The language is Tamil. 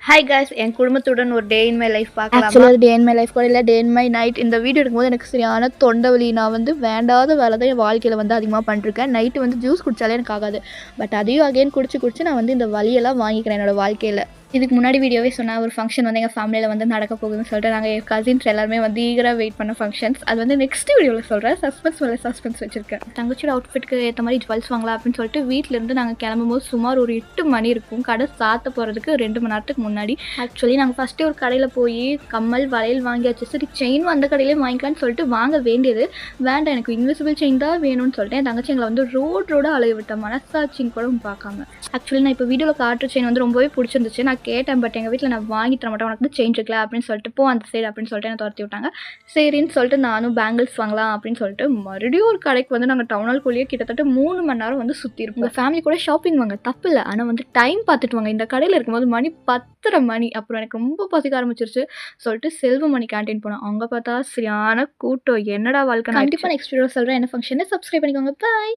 ஹாய் காய்ஸ், என் குடும்பத்துடன் ஒரு டே இன் மை லைஃப் பார்க்கலாமா? ஆக்சுவலாக டே இன் மை லைஃப் கூட இல்லை, டே இன் மை நைட். இந்த வீடியோ எடுக்கும்போது எனக்கு சரியான தொண்டை வலி. நான் வேண்டாத வேலை தான் என் வாழ்க்கையில் அதிகமாக பண்ணிருக்கேன். நைட்டு ஜூஸ் குடித்தாலே எனக்கு ஆகாது. பட் அதையும் அகைன் குடிச்சு நான் இந்த வலியெல்லாம் வாங்கிக்கிறேன் என்னோடய வாழ்க்கையில். இதுக்கு முன்னாடி வீடியோவே சொன்னால் ஒரு ஃபங்க்ஷன் எங்கள் ஃபேமிலியில் நடக்க போகுதுன்னு சொல்லிட்டு நாங்கள் என் கசின்ஸ் எல்லாருமே ஈகராக வெயிட் பண்ண ஃபங்க்ஷன்ஸ். அது நெக்ஸ்ட் வீடியோவில் சொல்கிறேன். சஸ்பென்ஸ் மேலே சஸ்பென்ஸ் வச்சுருக்கேன். தங்கச்சியோட அவுட்ஃபிட்டுக்கு ஏற்ற மாதிரி ஜுவல்ஸ் வாங்கலாம் அப்படின்னு சொல்லிட்டு வீட்டிலேருந்து நாங்கள் கிளம்பும்போது சுமார் ஒரு 8 மணி இருக்கும். கடை சாத்த போகிறதுக்கு 2 மணி நேரத்துக்கு முன்னாடி. ஆக்சுவலி நாங்கள் ஃபஸ்ட்டே ஒரு கடையில் போய் கம்மல் வளையல் வாங்கியாச்சு. சரி, செயின் அந்த கடையிலே வாங்கிக்கலான்னு சொல்லிட்டு வாங்க வேண்டியது. வேண்டாம், எனக்கு இன்விசிபிள் செயின் தான் வேணும்னு சொல்லிட்டு என் தங்கச்சி எங்களை ரோட அலைய விட்ட மனசாட்சின்னு கூட பார்க்காம. ஆக்சுவலி நான் இப்போ வீடியோவில் காட்டுற செயின் ரொம்பவே பிடிச்சிருந்துச்சு. நான் கேட்டேன், பட் எங்கள் வீட்டில் நான் வாங்கி தர மாட்டேன், உனக்கு சேஞ்ச் இருக்கல அப்படின்னு சொல்லிட்டு போ அந்த சைடு அப்படின்னு சொல்லிட்டு என்ன துரத்தி விட்டாங்க. சரின்னு சொல்லிட்டு நானும் பேங்கிள்ஸ் வாங்கலாம் அப்படின்னு சொல்லிட்டு மறுபடியும் ஒரு கடைக்கு நாங்கள் டவுனால்குள்ளேயே கிட்டத்தட்ட 3 மணி நேரம் சுற்றிருப்போம். உங்கள் ஃபேமிலி கூட ஷாப்பிங் வாங்க தப்பு இல்லை, ஆனால் டைம் பார்த்துட்டு வாங்க. இந்த கடையில் இருக்கும்போது மணி 10:30 மணி. அப்புறம் எனக்கு ரொம்ப பசிக்க ஆரம்பிச்சிருச்சு சொல்லிட்டு செல்வமணி கேன்டீன் போனோம். அங்கே பார்த்தா சரியான கூட்டம். என்னடா வாழ்க்கை. கண்டிப்பாக நெக்ஸ்ட் வீடியோ சொல்கிறேன் என்ன ஃபங்க்ஷன். சப்ஸ்கிரைப் பண்ணிக்கோங்க. பாய்.